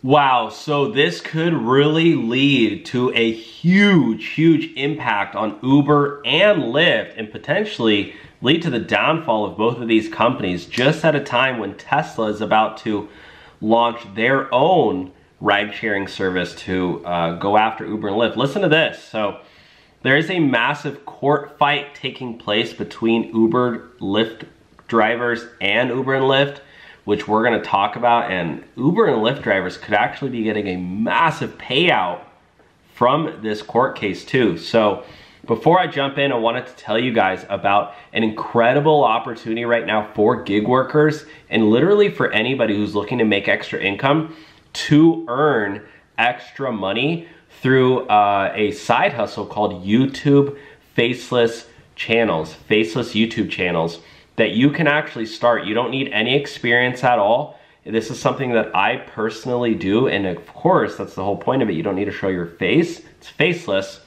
Wow, so this could really lead to a huge impact on Uber and Lyft and potentially lead to the downfall of both of these companies just at a time when Tesla is about to launch their own ride-sharing service to go after Uber and Lyft. Listen to this. So there is a massive court fight taking place between Uber, Lyft drivers and Uber and Lyft, which we're gonna talk about, and Uber and Lyft drivers could actually be getting a massive payout from this court case too. So before I jump in, I wanted to tell you guys about an incredible opportunity right now for gig workers and literally for anybody who's looking to make extra income to earn extra money through a side hustle called YouTube Faceless channels, Faceless YouTube channels that you can actually start. You don't need any experience at all. This is something that I personally do, and of course, that's the whole point of it. You don't need to show your face. It's faceless.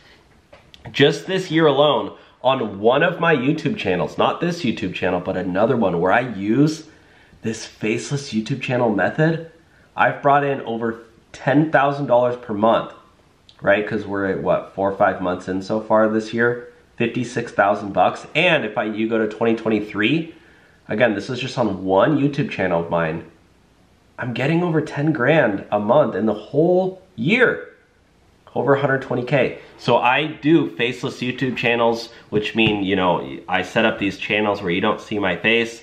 Just this year alone, on one of my YouTube channels, not this YouTube channel, but another one where I use this faceless YouTube channel method, I've brought in over $10,000 per month, right? Because we're at what, 4 or 5 months in so far this year. 56,000 bucks. And if you go to 2023, again, this is just on one YouTube channel of mine, I'm getting over 10 grand a month in the whole year, over 120K. So I do faceless YouTube channels, which mean, you know, I set up these channels where you don't see my face.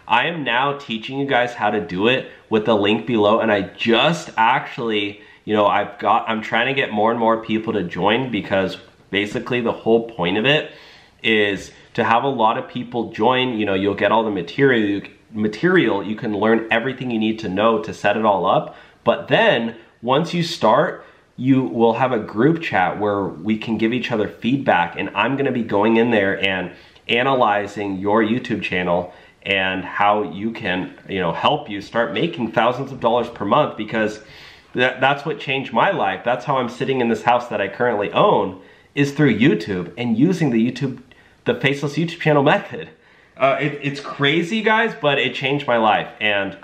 I am now teaching you guys how to do it with the link below, and I just actually, you know, I'm trying to get more and more people to join, because basically the whole point of it is to have a lot of people join. You know, you'll get all the material, you can learn everything you need to know to set it all up. But then once you start, you will have a group chat where we can give each other feedback, and I'm gonna be going in there and analyzing your YouTube channel and how you can, you know, help you start making thousands of dollars per month, because that's what changed my life. That's how I'm sitting in this house that I currently own, is through YouTube and using the faceless YouTube channel method. It's crazy, guys, but it changed my life, and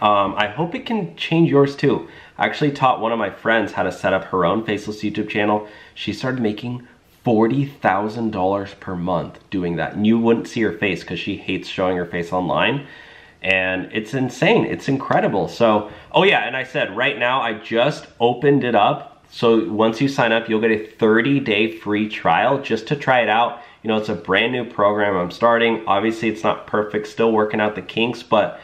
I hope it can change yours too. I actually taught one of my friends how to set up her own faceless YouTube channel. She started making $40,000 per month doing that, and you wouldn't see her face because she hates showing her face online. And it's insane, it's incredible. So, oh yeah, and I said right now I just opened it up. So once you sign up, you'll get a 30-day free trial just to try it out. You know, it's a brand new program I'm starting. Obviously, it's not perfect, still working out the kinks, but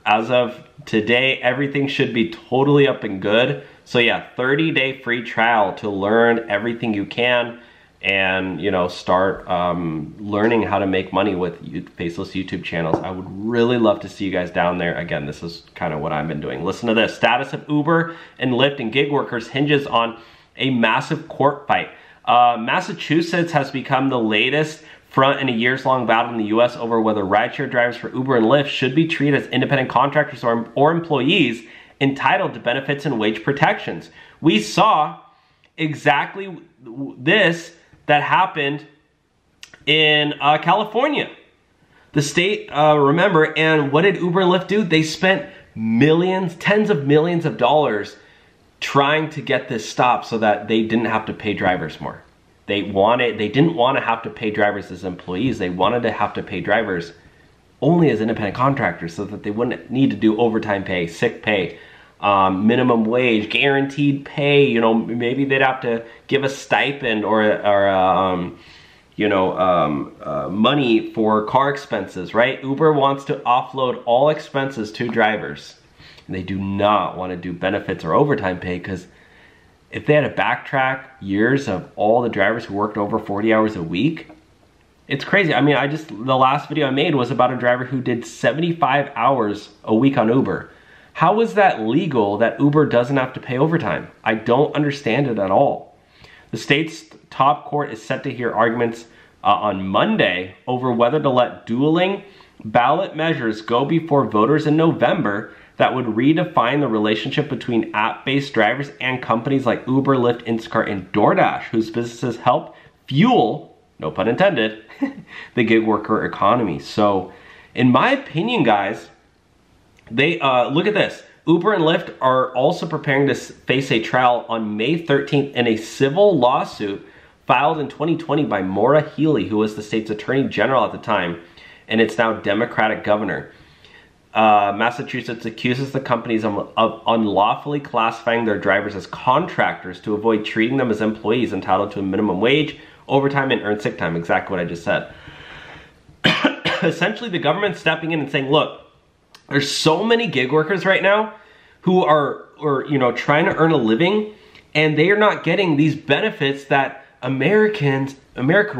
as of today, everything should be totally up and good. So yeah, 30-day free trial to learn everything you can and, you know, start learning how to make money with faceless YouTube channels. I would really love to see you guys down there. Again, this is kind of what I've been doing. Listen to this. Status of Uber and Lyft and gig workers hinges on a massive court fight. Massachusetts has become the latest front in a years-long battle in the US over whether rideshare drivers for Uber and Lyft should be treated as independent contractors or employees entitled to benefits and wage protections. We saw exactly this that happened in California. The state, remember, and what did Uber and Lyft do? They spent millions, tens of millions of dollars trying to get this stopped so that they didn't have to pay drivers more. They didn't want to have to pay drivers as employees. They wanted to have to pay drivers only as independent contractors so that they wouldn't need to do overtime pay, sick pay, minimum wage, guaranteed pay. You know, maybe they'd have to give a stipend or money for car expenses, right? Uber wants to offload all expenses to drivers. And they do not want to do benefits or overtime pay, because if they had to backtrack years of all the drivers who worked over 40 hours a week, it's crazy. I mean, the last video I made was about a driver who did 75 hours a week on Uber. How is that legal that Uber doesn't have to pay overtime? I don't understand it at all. The state's top court is set to hear arguments on Monday over whether to let dueling ballot measures go before voters in November that would redefine the relationship between app-based drivers and companies like Uber, Lyft, Instacart, and DoorDash, whose businesses help fuel, no pun intended, the gig worker economy. So, in my opinion, guys, they look at this. Uber and Lyft are also preparing to face a trial on May 13th in a civil lawsuit filed in 2020 by Maura Healey, who was the state's attorney general at the time, and it's now Democratic governor. Massachusetts accuses the companies of unlawfully classifying their drivers as contractors to avoid treating them as employees entitled to a minimum wage, overtime, and earned sick time. Exactly what I just said. Essentially, the government's stepping in and saying, look, there's so many gig workers right now who are trying to earn a living, and they are not getting these benefits that American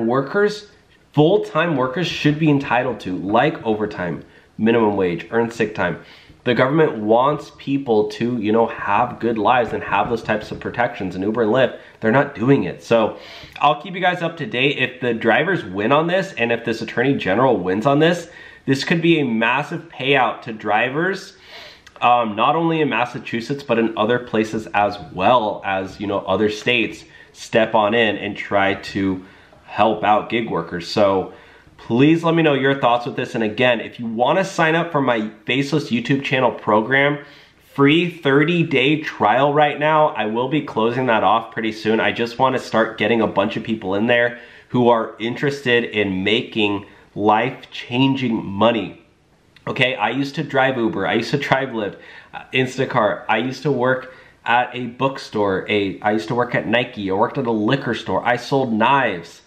workers, full-time workers, should be entitled to, like overtime, minimum wage, earned sick time. The government wants people to, have good lives and have those types of protections. And Uber and Lyft, they're not doing it. So I'll keep you guys up to date. If the drivers win on this, and if this attorney general wins on this, this could be a massive payout to drivers, not only in Massachusetts, but in other places as well, as, other states step on in and try to help out gig workers. So please let me know your thoughts with this. And again, if you want to sign up for my Faceless YouTube channel program, free 30-day trial right now. I will be closing that off pretty soon. I just want to start getting a bunch of people in there who are interested in making life-changing money. Okay, I used to drive Uber, I used to drive Lyft, Instacart, I used to work at a bookstore, I used to work at Nike, I worked at a liquor store, I sold knives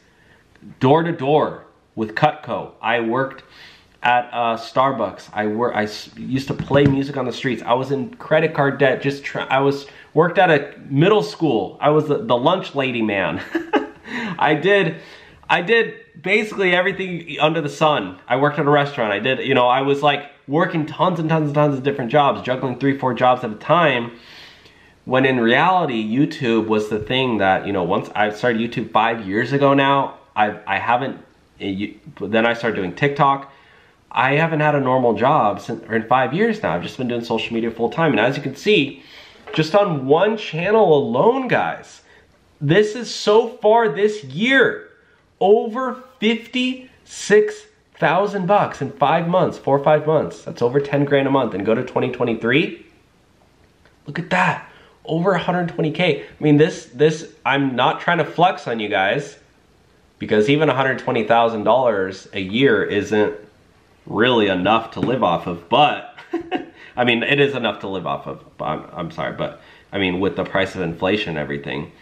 door to door with Cutco, I worked at Starbucks, I used to play music on the streets, I was in credit card debt, worked at a middle school, I was the lunch lady man. I did basically everything under the sun. I worked at a restaurant. I was like working tons and tons and tons of different jobs, juggling 3-4 jobs at a time, when in reality, YouTube was the thing that, once I started YouTube 5 years ago now, then I started doing TikTok. I haven't had a normal job in 5 years now. I've just been doing social media full time. And as you can see, just on one channel alone, guys, this is so far this year, over $56,000 in 5 months, 4 or 5 months. That's over 10 grand a month. And go to 2023. Look at that, over 120K. I mean, this, I'm not trying to flex on you guys, because even $120,000 a year isn't really enough to live off of. But I mean, it is enough to live off of. I'm sorry, but I mean, with the price of inflation and everything.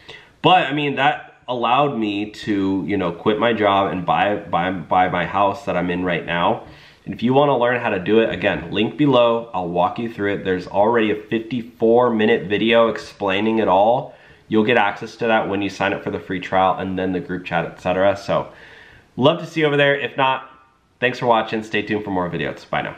But I mean, that allowed me to, quit my job and buy my house that I'm in right now. And if you want to learn how to do it, again, link below, I'll walk you through it. There's already a 54-minute video explaining it all. You'll get access to that when you sign up for the free trial, and then the group chat, etc. So love to see you over there. If not, thanks for watching. Stay tuned for more videos. Bye now.